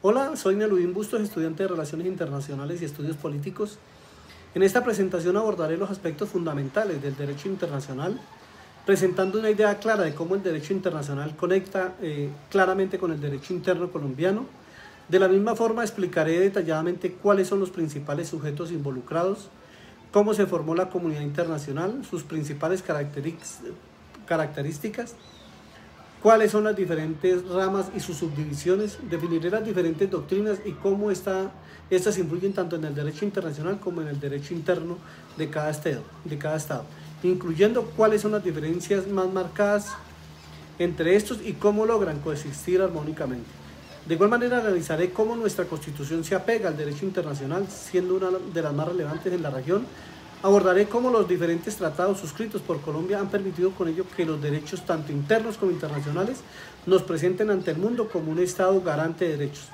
Hola, soy Neludín Bustos, estudiante de Relaciones Internacionales y Estudios Políticos. En esta presentación abordaré los aspectos fundamentales del derecho internacional, presentando una idea clara de cómo el derecho internacional conecta claramente con el derecho interno colombiano. De la misma forma explicaré detalladamente cuáles son los principales sujetos involucrados, cómo se formó la comunidad internacional, sus principales características, cuáles son las diferentes ramas y sus subdivisiones, definiré las diferentes doctrinas y cómo estas influyen tanto en el derecho internacional como en el derecho interno de cada estado, incluyendo cuáles son las diferencias más marcadas entre estos y cómo logran coexistir armónicamente. De igual manera analizaré cómo nuestra Constitución se apega al derecho internacional, siendo una de las más relevantes en la región. Abordaré cómo los diferentes tratados suscritos por Colombia han permitido con ello que los derechos tanto internos como internacionales nos presenten ante el mundo como un Estado garante de derechos.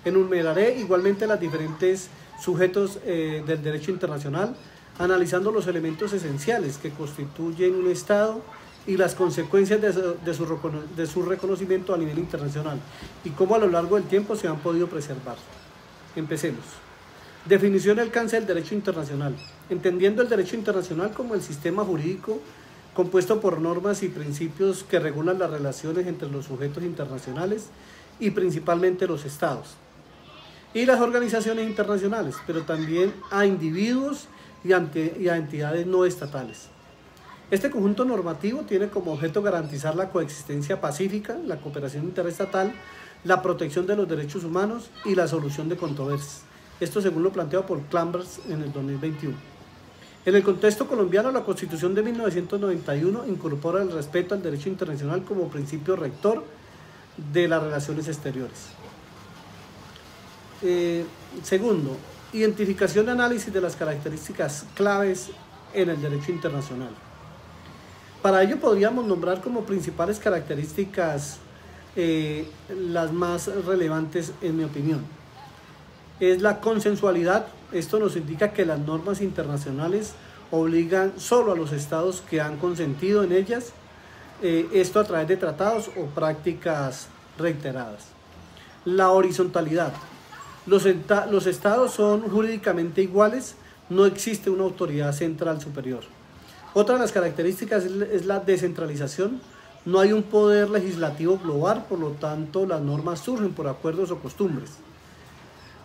Enumeraré igualmente los diferentes sujetos del derecho internacional, analizando los elementos esenciales que constituyen un Estado y las consecuencias de su reconocimiento a nivel internacional y cómo a lo largo del tiempo se han podido preservar. Empecemos. Definición y alcance del derecho internacional. Entendiendo el derecho internacional como el sistema jurídico compuesto por normas y principios que regulan las relaciones entre los sujetos internacionales y principalmente los estados y las organizaciones internacionales, pero también a individuos y a entidades no estatales. Este conjunto normativo tiene como objeto garantizar la coexistencia pacífica, la cooperación interestatal, la protección de los derechos humanos y la solución de controversias. Esto según lo planteado por Chambers en el 2021. En el contexto colombiano, la Constitución de 1991 incorpora el respeto al derecho internacional como principio rector de las relaciones exteriores. Segundo, identificación y análisis de las características claves en el derecho internacional. Para ello podríamos nombrar como principales características las más relevantes en mi opinión. Es la consensualidad. Esto nos indica que las normas internacionales obligan solo a los estados que han consentido en ellas, esto a través de tratados o prácticas reiteradas. La horizontalidad. Los estados son jurídicamente iguales, no existe una autoridad central superior. Otra de las características es la descentralización. No hay un poder legislativo global, por lo tanto las normas surgen por acuerdos o costumbres.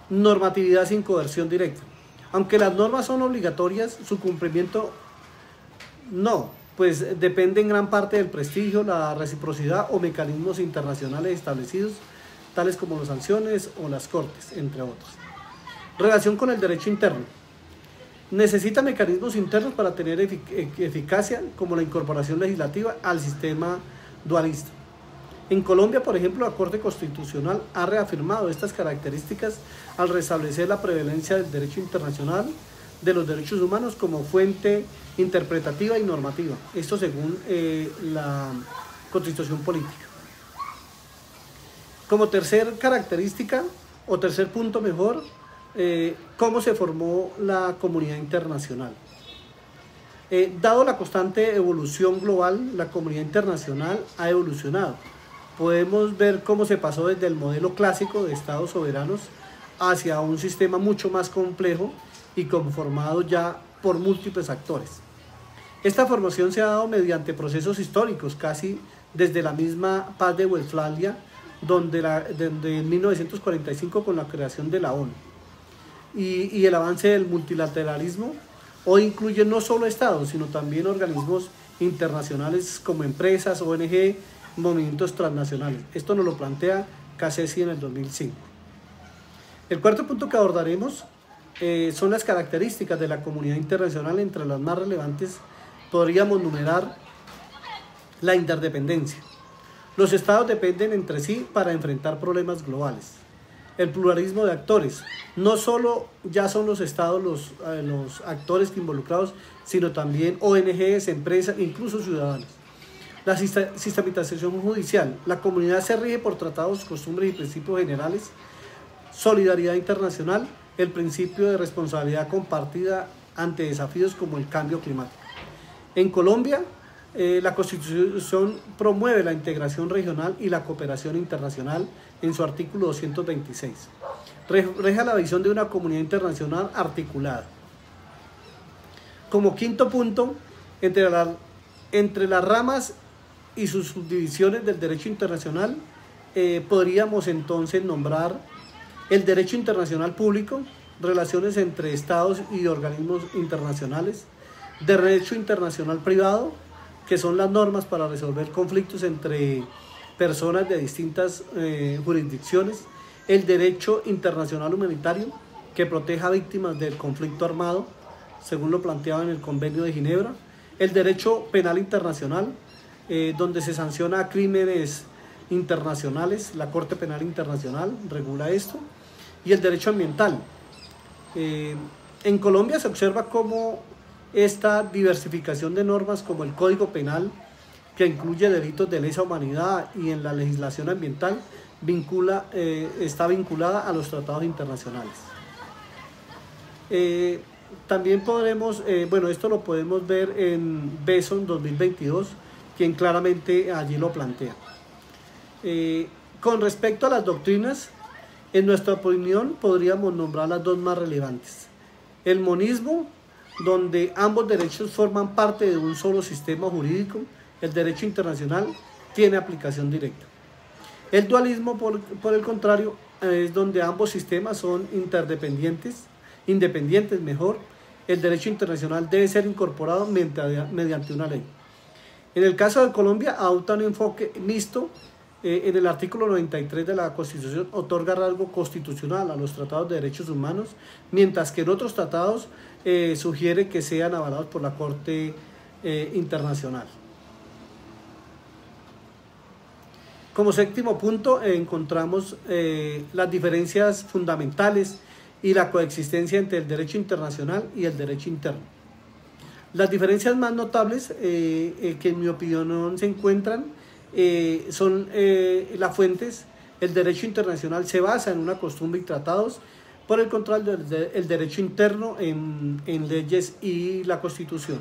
Normatividad sin coerción directa. Aunque las normas son obligatorias, su cumplimiento no, pues depende en gran parte del prestigio, la reciprocidad o mecanismos internacionales establecidos, tales como las sanciones o las cortes, entre otros. Relación con el derecho interno. Necesita mecanismos internos para tener eficacia, como la incorporación legislativa al sistema dualista. En Colombia, por ejemplo, la Corte Constitucional ha reafirmado estas características al restablecer la prevalencia del derecho internacional de los derechos humanos como fuente interpretativa y normativa. Esto según la Constitución Política. Como tercer característica, o tercer punto mejor, cómo se formó la comunidad internacional. Dado la constante evolución global, la comunidad internacional ha evolucionado. Podemos ver cómo se pasó desde el modelo clásico de estados soberanos hacia un sistema mucho más complejo y conformado ya por múltiples actores. Esta formación se ha dado mediante procesos históricos, casi desde la misma Paz de Westfalia, donde en 1945 con la creación de la ONU y el avance del multilateralismo. Hoy incluye no solo estados, sino también organismos internacionales como empresas, ONG, movimientos transnacionales. Esto nos lo plantea Cassesi en el 2005. El cuarto punto que abordaremos son las características de la comunidad internacional. Entre las más relevantes podríamos numerar la interdependencia. Los estados dependen entre sí para enfrentar problemas globales. El pluralismo de actores. No solo ya son los estados los actores involucrados, sino también ONGs, empresas, incluso ciudadanos. La sistematización judicial. La comunidad se rige por tratados, costumbres y principios generales. Solidaridad internacional. El principio de responsabilidad compartida ante desafíos como el cambio climático. En Colombia, La Constitución promueve la integración regional y la cooperación internacional en su artículo 226. Refleja la visión de una comunidad internacional articulada. Como quinto punto, entre las ramas y sus subdivisiones del derecho internacional, podríamos entonces nombrar el derecho internacional público, relaciones entre estados y organismos internacionales, derecho internacional privado, que son las normas para resolver conflictos entre personas de distintas jurisdicciones, el derecho internacional humanitario, que proteja a víctimas del conflicto armado, según lo planteado en el Convenio de Ginebra, el derecho penal internacional, donde se sanciona crímenes internacionales, la Corte Penal Internacional regula esto, y el derecho ambiental. En Colombia se observa cómo esta diversificación de normas como el Código Penal, que incluye delitos de lesa humanidad, y en la legislación ambiental está vinculada a los tratados internacionales. También podremos, esto lo podemos ver en Besson 2022, quien claramente allí lo plantea. Con respecto a las doctrinas, en nuestra opinión podríamos nombrar las dos más relevantes. El monismo, donde ambos derechos forman parte de un solo sistema jurídico, el derecho internacional tiene aplicación directa. El dualismo, por el contrario, es donde ambos sistemas son independientes, el derecho internacional debe ser incorporado mediante una ley. En el caso de Colombia, adopta un enfoque mixto. En el artículo 93 de la Constitución otorga rasgo constitucional a los tratados de derechos humanos, mientras que en otros tratados sugiere que sean avalados por la Corte Internacional. Como séptimo punto encontramos las diferencias fundamentales y la coexistencia entre el derecho internacional y el derecho interno. Las diferencias más notables que en mi opinión se encuentran son las fuentes. El derecho internacional se basa en una costumbre y tratados, por el contrario el derecho interno en leyes y la Constitución.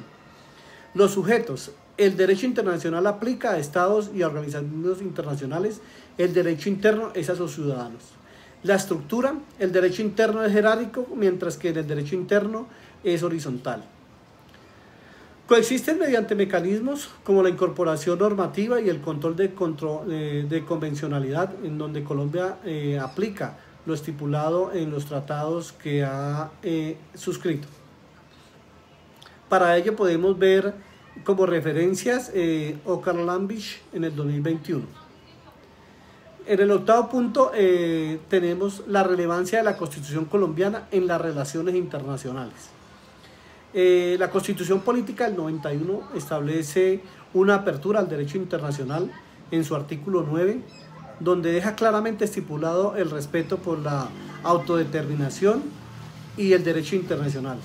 Los sujetos: el derecho internacional aplica a estados y a organizaciones internacionales, el derecho interno es a sus ciudadanos. La estructura: el derecho interno es jerárquico, mientras que el derecho interno es horizontal. Coexisten mediante mecanismos como la incorporación normativa y el control de convencionalidad, en donde Colombia aplica lo estipulado en los tratados que ha suscrito. Para ello podemos ver como referencias Ocarlambich en el 2021. En el octavo punto tenemos la relevancia de la Constitución colombiana en las relaciones internacionales. La Constitución Política del 91 establece una apertura al derecho internacional en su artículo 9, donde deja claramente estipulado el respeto por la autodeterminación y el derecho internacional.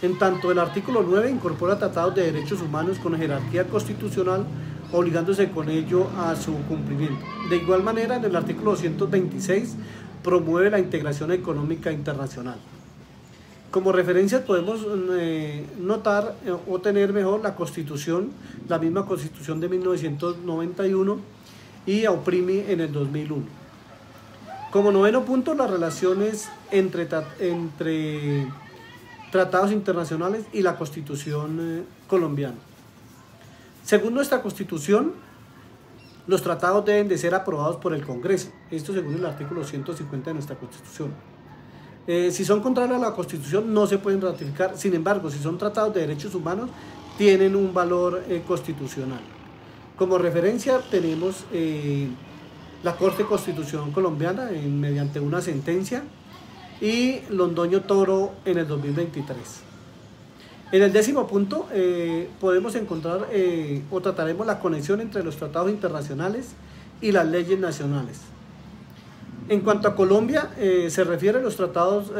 En tanto, el artículo 9 incorpora tratados de derechos humanos con jerarquía constitucional, obligándose con ello a su cumplimiento. De igual manera, en el artículo 226 promueve la integración económica internacional. Como referencia podemos notar o tener mejor la Constitución, la misma Constitución de 1991 y AUPRIMI en el 2001. Como noveno punto, las relaciones entre tratados internacionales y la Constitución colombiana. Según nuestra Constitución, los tratados deben de ser aprobados por el Congreso, esto según el artículo 150 de nuestra Constitución. Si son contrarios a la Constitución no se pueden ratificar, sin embargo, si son tratados de derechos humanos, tienen un valor constitucional. Como referencia tenemos la Corte Constitucional Colombiana mediante una sentencia y Londoño Toro en el 2023. En el décimo punto podemos encontrar o trataremos la conexión entre los tratados internacionales y las leyes nacionales. En cuanto a Colombia se refiere, los tratados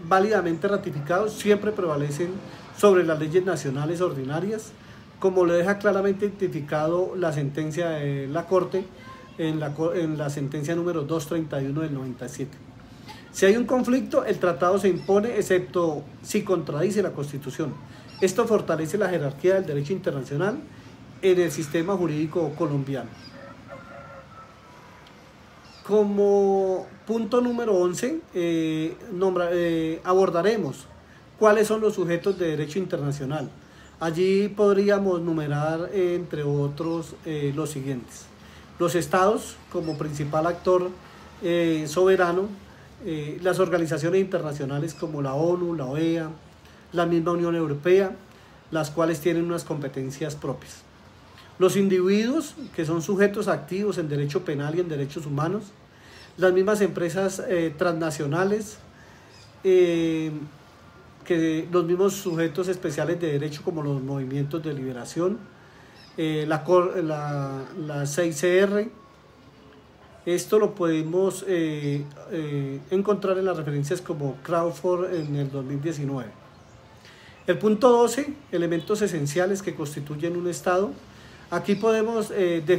válidamente ratificados siempre prevalecen sobre las leyes nacionales ordinarias, como lo deja claramente identificado la sentencia de la Corte en la sentencia número 231 del 97. Si hay un conflicto, el tratado se impone, excepto si contradice la Constitución. Esto fortalece la jerarquía del derecho internacional en el sistema jurídico colombiano. Como punto número 11, abordaremos cuáles son los sujetos de derecho internacional. Allí podríamos numerar, entre otros, los siguientes: los estados como principal actor soberano, las organizaciones internacionales como la ONU, la OEA, la misma Unión Europea, las cuales tienen unas competencias propias. Los individuos, que son sujetos activos en derecho penal y en derechos humanos, las mismas empresas transnacionales, los mismos sujetos especiales de derecho como los movimientos de liberación, la CICR. Esto lo podemos encontrar en las referencias como Crawford en el 2019. El punto 12, elementos esenciales que constituyen un Estado. Aquí podemos definir